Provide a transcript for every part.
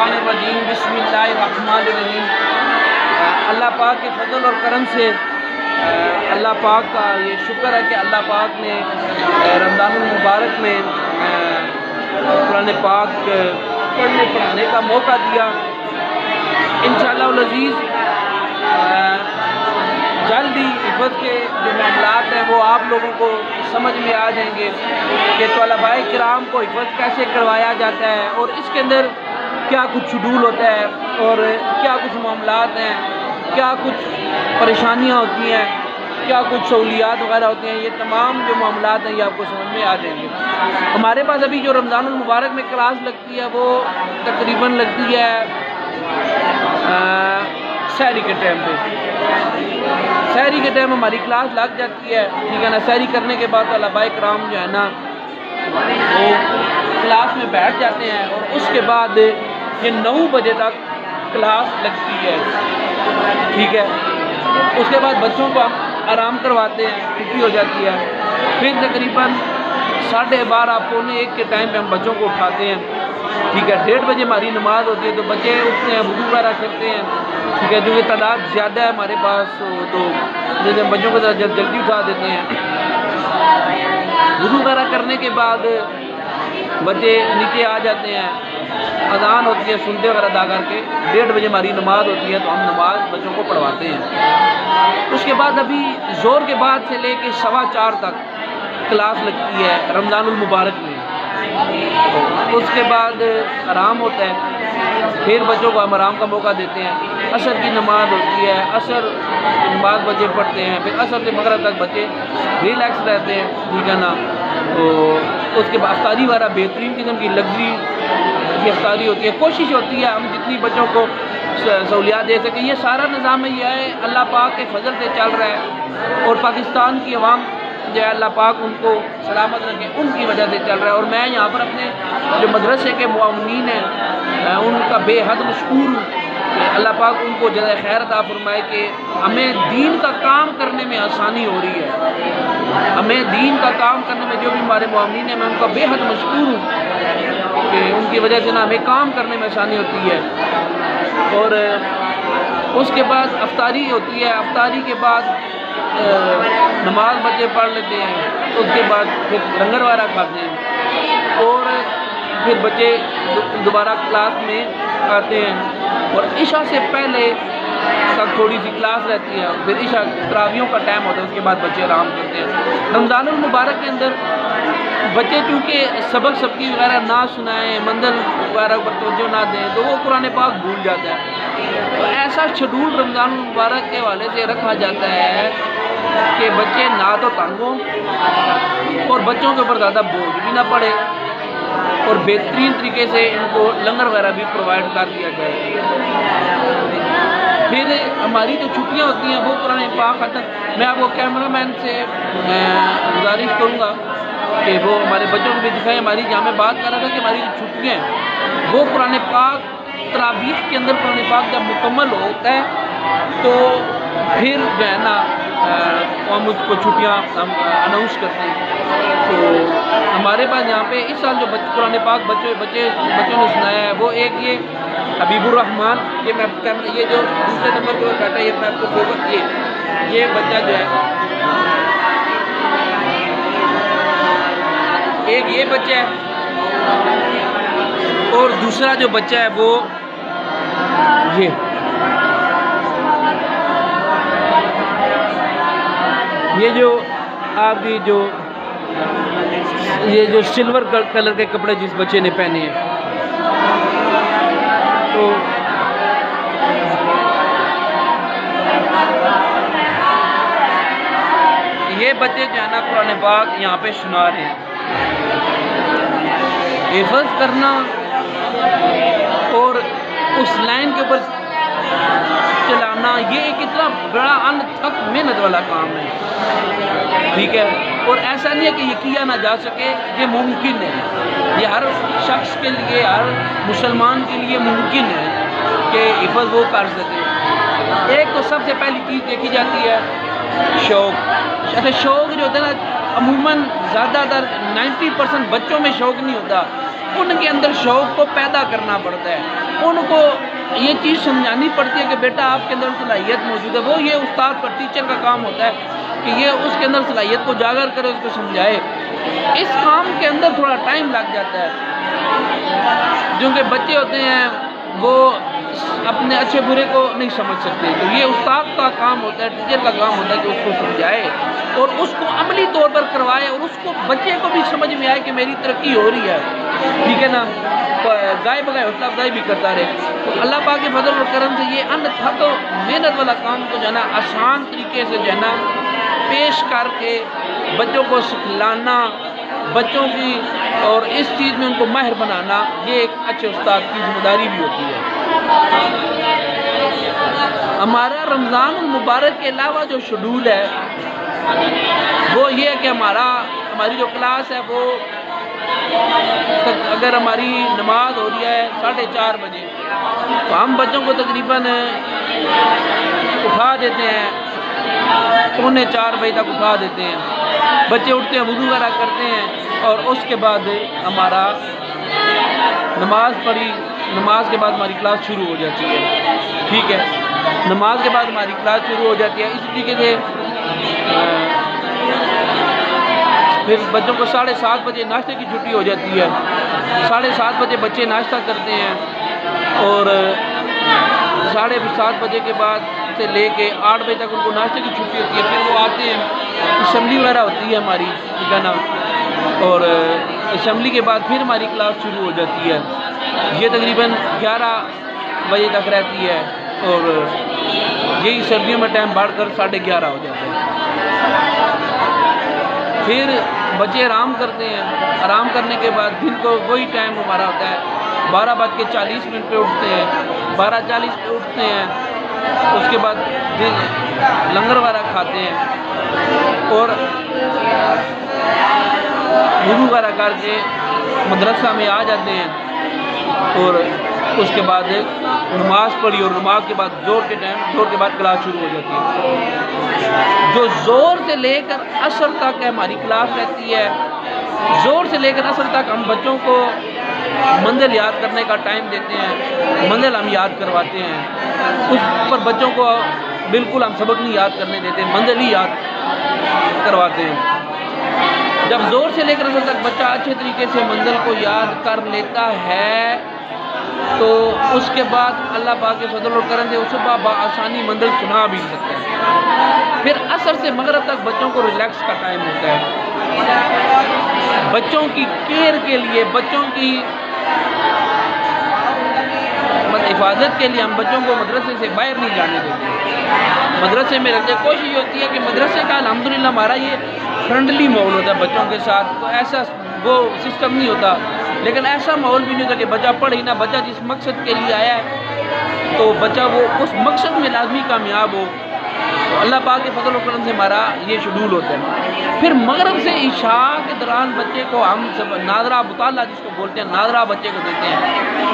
मिनश्शैतानिर्रजीम बिस्मिल्लाहिर्रहमानिर्रहीम। अल्लाह पाक के फजल और करम से अल्लाह पाक का ये शुक्र है कि अल्लाह पाक ने रमज़ानुल मुबारक में कुरान पाक पढ़ने पढ़ाने का मौका दिया। इंशाअल्लाह अज़ीज़ जल्दी हिफ़्ज़ के जो मामलात हैं वो आप लोगों को समझ में आ जाएंगे कि तलबाए किराम को हिफ़्ज़ कैसे करवाया जाता है और इसके अंदर क्या कुछ शेड्यूल होता है और क्या कुछ मामलात हैं, क्या कुछ परेशानियाँ होती हैं, क्या कुछ सहूलियात वगैरह होती हैं। ये तमाम जो मामलात हैं ये आपको समझ में आ जाएंगे। हमारे पास अभी जो रमज़ानुल मुबारक में क्लास लगती है वो तकरीबन लगती है सहरी के टाइम पे। सहरी के टाइम हमारी क्लास लग जाती है, ठीक है ना। सहरी करने के बाद तलबाए किराम जो है ना वो क्लास में बैठ जाते हैं और उसके बाद ये 9 बजे तक क्लास लगती है, ठीक है। उसके बाद बच्चों को हम आराम करवाते हैं, छुट्टी हो जाती है। फिर तकरीबन 12:30 पौने 1 के टाइम पे हम बच्चों को उठाते हैं, ठीक है। 1:30 बजे हमारी नमाज़ होती है तो बच्चे उठते हैं, वुज़ू वगैरह करते हैं, ठीक है। क्योंकि तादाद ज़्यादा है हमारे पास तो जैसे बच्चों को जल्दी उठा देते हैं। वुज़ू वगैरह करने के बाद बच्चे नीचे आ जाते हैं, अज़ान होती है, सुनते वगैरह अदा करके 1:30 बजे हमारी नमाज़ होती है तो हम नमाज़ बच्चों को पढ़वाते हैं। उसके बाद अभी ज़ोर के बाद से लेके 4:15 तक क्लास लगती है रमज़ानुल मुबारक में। उसके बाद आराम होता है, फिर बच्चों को हम आराम का मौका देते हैं। असर की नमाज़ होती है, असर की नमाज़ बच्चे पढ़ते हैं, फिर असर से मगरिब तक बच्चे रिलैक्स रहते हैं, ठीक है ना। तो उसके बाद अफ्तारी वाला बेहतरीन किस्म की लग्जरी की अफ्तारी होती है। कोशिश होती है हम जितनी बच्चों को सहूलियात दे सकें। ये सारा निज़ाम ये है अल्लाह पाक के फजल से चल रहा है और पाकिस्तान की अवाम जो है अल्लाह पाक उनको सलामत रखे, उनकी वजह से चल रहा है। और मैं यहाँ पर अपने जो मदरसे के मुआविनीन हैं उनका बेहद मशकूर हूँ कि अल्लाह पाक उनको जज़ाए खैर अता फरमाए कि हमें दीन का काम करने में आसानी हो रही है। हमें दीन का काम करने में जो भी हमारे मुआविनीन हैं मैं उनका बेहद मशकूर हूँ कि उनकी वजह से ना हमें काम करने में आसानी होती है। और उसके बाद अफ्तारी होती है, अफ्तारी के बाद नमाज बच्चे पढ़ लेते हैं, तो उसके बाद फिर लंगर वाला खाते हैं और फिर बच्चे दोबारा क्लास में आते हैं। और इशा से पहले तक थोड़ी सी क्लास रहती है, फिर इशा तरावियों का टाइम होता है, उसके बाद बच्चे आराम करते हैं। रमज़ानुल मुबारक के अंदर बच्चे चूँकि सबक सबकी वगैरह ना सुनाएं, मंदिर वगैरह पर तवज्जो ना दें तो वो कुरान पाक भूल जाता है। तो ऐसा शेड्यूल रमज़ानुल मुबारक के हवाले से रखा जाता है कि बच्चे ना तो तंग हों और बच्चों के ऊपर ज़्यादा बोझ भी ना पड़े और बेहतरीन तरीके से इनको लंगर वगैरह भी प्रोवाइड कर दिया जाए। फिर हमारी जो छुट्टियाँ होती हैं वो कुरान पाक ख़त्म। मैं आपको कैमरामैन से गुजारिश करूँगा कि वो हमारे बच्चों को भी दिखाएं। हमारी जहाँ मैं बात कर रहा था कि हमारी जो छुट्टियाँ हैं वो कुरान पाक तरावीह के अंदर कुरान पाक जब मुकम्मल होता है तो फिर जो है ना हम उसको छुट्टियाँ हम अनाउंस करते हैं। तो हमारे पास यहाँ पे इस साल जो कुरान पाक बच्चों ने सुनाया है वो एक ये हबीबुर रहमान, ये मैं कैमरा ये जो दूसरे नंबर पर बैठा है ये मैं आपको फोकस ये बच्चा जो है एक ये बच्चा है और दूसरा जो बच्चा है वो ये जो आपकी ये जो सिल्वर कलर के कपड़े जिस बच्चे ने पहने हैं तो ये बच्चे जो है ना कुरान पाक यहाँ पे सुना रहे हैं। हिफ़्ज़ करना और उस लाइन के ऊपर चलाना ये एक इतना बड़ा अनथक मेहनत वाला काम है, ठीक है। और ऐसा नहीं है कि ये किया ना जा सके, ये मुमकिन है। ये हर शख्स के लिए, हर मुसलमान के लिए मुमकिन है कि हिफ़्ज़ वो कर सके। एक तो सबसे पहली चीज़ देखी जाती है शौक़। अच्छा, शौक़ जो होता है ना अमूमन ज़्यादातर 90% बच्चों में शौक़ नहीं होता, उनके अंदर शौक़ को पैदा करना पड़ता है। उनको ये चीज़ समझानी पड़ती है कि बेटा आपके अंदर सलाहियत मौजूद है। वो ये उस्ताद पर, टीचर का काम होता है कि ये उसके अंदर सलाहियत को उजागर करे, उसको समझाए। इस काम के अंदर थोड़ा टाइम लग जाता है, क्योंकि बच्चे होते हैं वो अपने अच्छे बुरे को नहीं समझ सकते। तो ये उस्ताद का काम होता है, टीचर का काम होता है कि उसको समझाए और उसको अमली तौर पर करवाए और उसको बच्चे को भी समझ में आए कि मेरी तरक्की हो रही है, ठीक है ना। गाय बगाए हौसला अफजाई भी करता रहे। तो अल्लाह पाक के फजल और करम से ये अन्य था तो मेहनत वाला काम को जो है ना आसान तरीके से जो है ना पेश करके बच्चों को सिखलाना, बच्चों की और इस चीज़ में उनको माहिर बनाना, ये एक अच्छे उस्ताद की जिम्मेदारी भी होती है। हमारा रमज़ान मुबारक के अलावा जो शेड्यूल है वो ये है कि हमारी जो क्लास है वो अगर हमारी नमाज हो रही है 4:30 बजे तो हम बच्चों को तकरीबन उठा देते हैं, 3:45 बजे तक उठा देते हैं। बच्चे उठते हैं, वुज़ू वगैरह करते हैं और उसके बाद हमारा नमाज पढ़ी, नमाज के बाद हमारी क्लास शुरू हो जाती है, ठीक है। नमाज के बाद हमारी क्लास शुरू हो जाती है। इसी तरीके से फिर बच्चों को 7:30 बजे नाश्ते की छुट्टी हो जाती है। 7:30 बजे बच्चे नाश्ता करते हैं और 7:30 बजे के बाद से लेके 8 बजे तक उनको नाश्ते की छुट्टी होती है। फिर वो आते हैं, असेंबली वगैरह होती है हमारी, ठीक है ना, और असेंबली के बाद फिर हमारी क्लास शुरू हो जाती है। ये तकरीबन 11 बजे तक रहती है और यही सर्दियों में टाइम बढ़कर 11:30 हो जाता है। फिर बच्चे आराम करते हैं। आराम करने के बाद दिन को वही टाइम हमारा होता है, 12:40 पे उठते हैं, 12:40 पे उठते हैं। उसके बाद लंगर वगैरह खाते हैं और वुज़ू वगैरह करके मदरसा में आ जाते हैं और उसके बाद नमाज पढ़ी और नमाज के बाद जोर के बाद क्लास शुरू हो जाती है। जो जोर से लेकर असर तक है हमारी क्लास रहती है। जोर से लेकर असर तक हम बच्चों को मंजिल याद करने का टाइम देते हैं, मंजिल हम याद करवाते हैं। उस पर बच्चों को बिल्कुल हम सबक नहीं याद करने देते, मंजिल ही याद करवाते हैं। जब जोर से लेकर असर तक बच्चा अच्छे तरीके से मंजिल को याद कर लेता है तो उसके बाद अल्लाह पाक के फजल और करम से उसे आसानी मंजिल सुना भी सकता है। फिर असर से मगरिब तक बच्चों को रिलैक्स का टाइम होता है। बच्चों की केयर के लिए, बच्चों की हिफाजत के लिए हम बच्चों को मदरसे से बाहर नहीं जाने देते, मदरसे में रखते। कोशिश होती है कि मदरसे का अल्हम्दुलिल्लाह हमारा ये फ्रेंडली माहौल होता है बच्चों के साथ, तो ऐसा वो सिस्टम नहीं होता। लेकिन ऐसा माहौल भी नहीं होता कि बच्चा पढ़े ही ना। बच्चा जिस मकसद के लिए आया है तो बच्चा वो उस मकसद में लाजमी कामयाब हो। तो अल्लाह पाक के फजल और करम से हमारा ये शेड्यूल होता है। फिर मगरिब से इशा के दौरान बच्चे को हम सब नादरा मुताला जिसको बोलते हैं, नादरा बच्चे को देते हैं।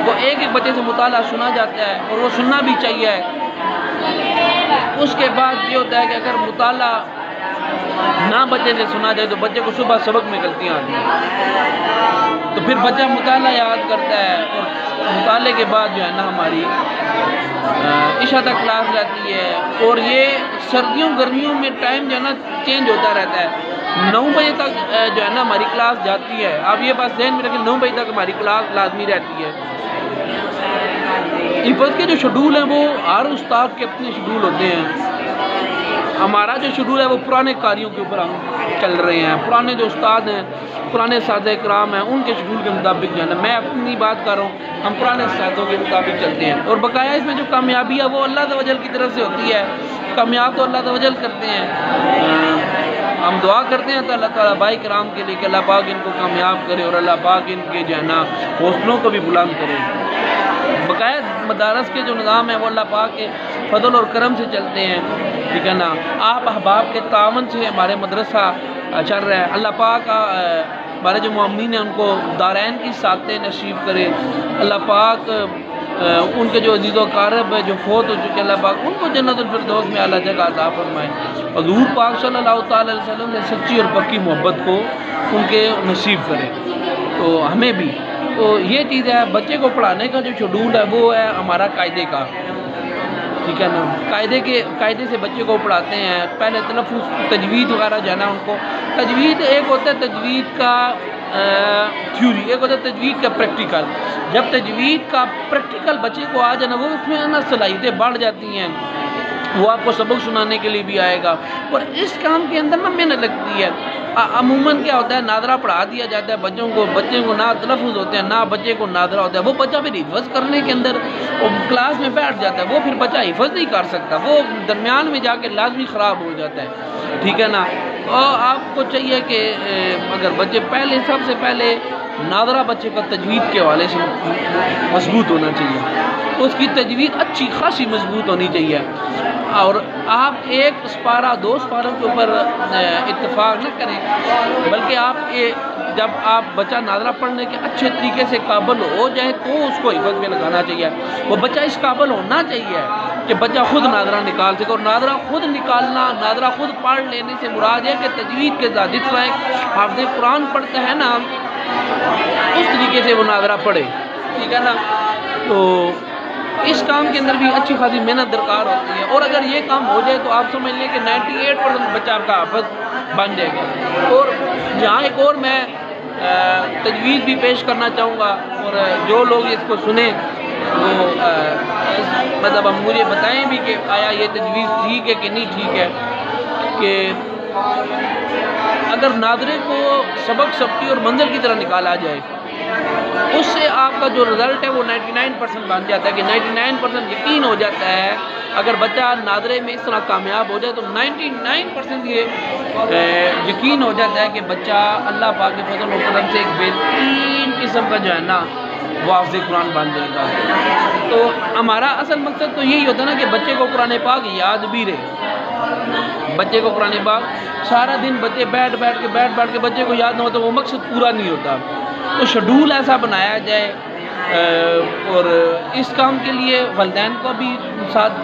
वो एक बच्चे से मुताला सुना जाता है और वो सुनना भी चाहिए। उसके बाद ये होता है कि अगर मुताला ना बच्चे से सुना जाए तो बच्चे को सुबह सबक में गलतियाँ आती हैं, तो फिर बच्चा मुताला याद करता है और मुताले के बाद जो है ना हमारी इशा तक क्लास रहती है। और ये सर्दियों गर्मियों में टाइम जो है ना चेंज होता रहता है। 9 बजे तक जो है ना हमारी क्लास जाती है। आप ये बात ध्यान में रखें, 9 बजे तक हमारी क्लास लाजमी रहती है। हिफाजत के जो शेड्यूल हैं वो हर उस्ताद के अपने शेड्यूल होते हैं। हमारा जो शेड्यूल है वो पुराने कारियों के ऊपर हम चल रहे हैं। पुराने जो उस्ताद हैं, पुराने साज़े कराम हैं, उनके शेड्यूल के मुताबिक जो है ना, मैं अपनी बात कर रहा हूँ, हम पुराने उस्तादों के मुताबिक चलते हैं। और बकाया इसमें जो कामयाबी है वो अल्लाह तवज्जल की तरफ से होती है। कामयाब तो अल्लाह तवज्जल करते हैं। हम दुआ करते हैं तो अल्लाह ताला भाई कराम के लिए कि अल्लाह पाक इनको कामयाब करे और अल्लाह पाक इनके जो है ना हौसलों को भी बुलंद करे। बकाया मदारस के जो निज़ाम है वो अल्लाह पाक के फजल और करम से चलते हैं, ठीक है ना। आप अहबाब के तावन से हमारे मदरसा चल रहा है। अल्लाह पाक हमारे जो मुअम्मिनीन हैं उनको दारैन की सातें नसीब करे। अल्लाह पाक उनके जो अज़ीज़ व क़ारब है जो फोत हो चुके, अल्लाह पाक उनको जन्नतुल फिरदौस में आला जगह अता फरमाए। हुज़ूर पाक सल्लल्लाहु तआला अलैहि वसल्लम ने सच्ची और पक्की मोहब्बत को उनके नसीब करे। तो हमें भी तो ये चीज़ है, बच्चे को पढ़ाने का जो शेड्यूल है वो है हमारा कायदे का, ठीक है ना। कायदे से बच्चे को पढ़ाते हैं। पहले तलफ़्फ़ुज़ तजवीद वगैरह जो है ना, उनको तजवीद एक होता है तजवीद का थ्योरी, एक होता है तजवीद का प्रैक्टिकल। जब तजवीद का प्रैक्टिकल बच्चे को आ जाए ना, वो उसमें ना सलाहियतें बढ़ जाती हैं, वो आपको सबक सुनाने के लिए भी आएगा। और इस काम के अंदर ना मेहनत लगती है। अमूमन क्या होता है, नादरा पढ़ा दिया जाता है बच्चों को, बच्चे को ना तलफ़्फ़ुज़ होते हैं ना बच्चे को नादरा होता है। वो बच्चा फिर हिफ़्ज़ करने के अंदर क्लास में बैठ जाता है, वो फिर बच्चा हिफ़्ज़ नहीं कर सकता, वो दरमियान में जाके लाजमी ख़राब हो जाता है, ठीक है ना। और आपको चाहिए कि अगर बच्चे सबसे पहले नादरा बच्चे का तजवीद के हवाले से मजबूत होना चाहिए, उसकी तजवीद अच्छी खासी मजबूत होनी चाहिए। और आप एक स्पारा 2 स्पारों के ऊपर इत्तेफाक न करें, बल्कि आप जब आप बच्चा नादरा पढ़ने के अच्छे तरीके से काबिल हो जाए तो उसको हिफ़्ज़ में लगाना चाहिए। वो बच्चा इस काबिल होना चाहिए कि बच्चा खुद नादरा निकाल सके। और नादरा खुद निकालना, नादरा खुद पढ़ लेने से मुराद है कि तजवीद के साथ जिस तरह हाफ़िज़ कुरान पढ़ते हैं ना, उस तरीके से वो नादरा पढ़े, ठीक है ना। तो इस काम के अंदर भी अच्छी खासी मेहनत दरकार होती है। और अगर ये काम हो जाए तो आप समझ लें कि 98% बच्चा आपका हाफ़िज़ बन जाएगा। और जहाँ एक और मैं तजवीज़ भी पेश करना चाहूँगा, और जो लोग इसको सुने वो मतलब अब मुझे बताएं भी कि आया ये तजवीज़ ठीक है कि नहीं ठीक है। कि अगर नादरे को सबक सबकी और मंजिल की तरह निकाला जाए, उससे आपका जो रिज़ल्ट है वो 99% बन जाता है। कि 99% यकीन हो जाता है, अगर बच्चा नादरे में इस तरह कामयाब हो जाए तो 99% ये यकीन हो जाता है कि बच्चा अल्लाह पाक के फज़ल और करम से एक बेहतरीन किस्म का जो है ना वो हाफ़िज़ कुरान बन जाएगा। तो हमारा असल मकसद तो यही होता है ना कि बच्चे को कुरान पाक याद भी रहे। बच्चे को कुरान पाक सारा दिन बच्चे बैठ बैठ के बच्चे को याद ना हो तो वो मकसद पूरा नहीं होता। तो शेड्यूल ऐसा बनाया जाए, और इस काम के लिए वालिदैन को भी साथ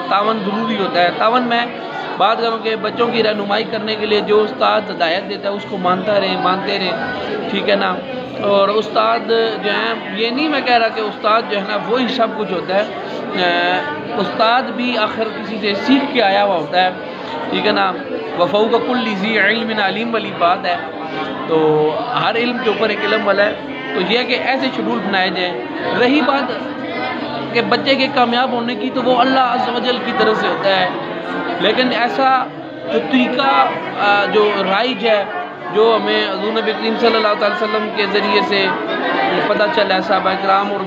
तावन ज़रूरी होता है। तावन में बात करूँ कि बच्चों की रहनुमाई करने के लिए जो उस्ताद हिदायत देता है उसको मानते रहें, ठीक है ना। और उस्ताद जो हैं, ये नहीं मैं कह रहा कि उस्ताद जो है ना वही सब कुछ होता है। उस्ताद भी आखिर किसी से सीख के आया हुआ होता है, ठीक है ना। वफ़ौक़ कुल्लि ज़ी इल्मिन अलीम वाली बात है। तो हर इल्म के ऊपर एक इल्म वाला है। तो यह है कि ऐसे शेड्यूल बनाए जाएँ। रही बात कि बच्चे के कामयाब होने की, तो वो अल्लाह अज़्ज़ व जल की तरफ से होता है। लेकिन ऐसा जो तरीका जो राइज है, जो हमें हुज़ूर नबी करीम सल्लल्लाहु अलैहि वसल्लम के ज़रिए से पता चला है, सहाबा किराम और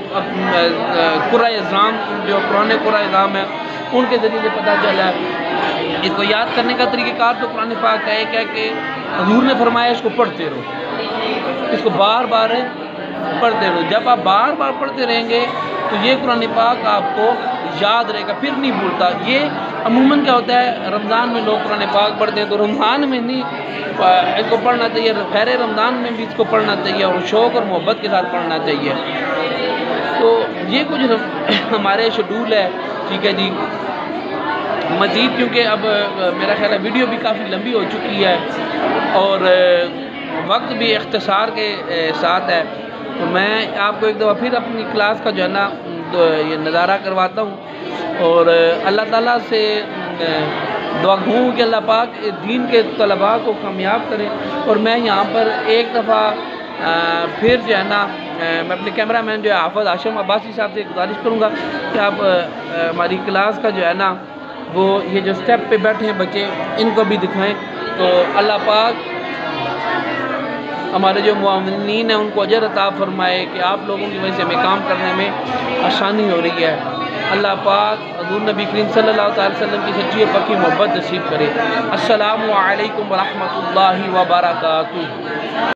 कुराए-ए-ज़ाम जो पुराने कुराए-ए-ज़ाम है उनके ज़रिए से पता चला है। इसको याद करने का तरीक़ाकार तो कुरान पाक का एक है कि हुज़ूर ने फरमाया इसको पढ़ते रहो, इसको बार बार पढ़ते रहो। जब आप बार बार पढ़ते रहेंगे तो ये कुरान पाक आपको याद रहेगा, फिर नहीं भूलता। ये अमूमन क्या होता है, रमज़ान में लोग कुरान पाक पढ़ते हैं, तो रमज़ान में नहीं इसको पढ़ना चाहिए, खैर रमज़ान में भी इसको पढ़ना चाहिए और शौक़ और मोहब्बत के साथ पढ़ना चाहिए। तो ये कुछ हमारे शेड्यूल है, ठीक है जी। मज़ीद क्योंकि अब मेरा ख्याल है वीडियो भी काफ़ी लंबी हो चुकी है और वक्त भी इख्तिसार के साथ है, तो मैं आपको एक दफ़ा फिर अपनी क्लास का जो है ना ये नज़ारा करवाता हूँ। और अल्लाह ताला से दुआ हूँ कि अल्लाह पाक दीन के तलबा को कामयाब करें। और मैं यहाँ पर एक दफ़ा फिर जो है ना मैं अपने कैमरा मैन जो है हाफ़िज़ हाशिम अब्बासी साहब से गुजारिश करूँगा कि आप हमारी क्लास का जो है ना वो ये जो स्टेप पे बैठे हैं बच्चे, इनको भी दिखाएं। तो अल्लाह पाक हमारे जो मुआविनीन हैं उनको अजर अता फरमाए कि आप लोगों की वजह से हमें काम करने में आसानी हो रही है। अल्लाह पाक हुज़ूर नबी करीम सल्लल्लाहु अलैहि वसल्लम की सच्ची और पक्की मोहब्बत नसीब करे। अस्सलामु अलैकुम व रहमतुल्लाहि व बरकातुहू।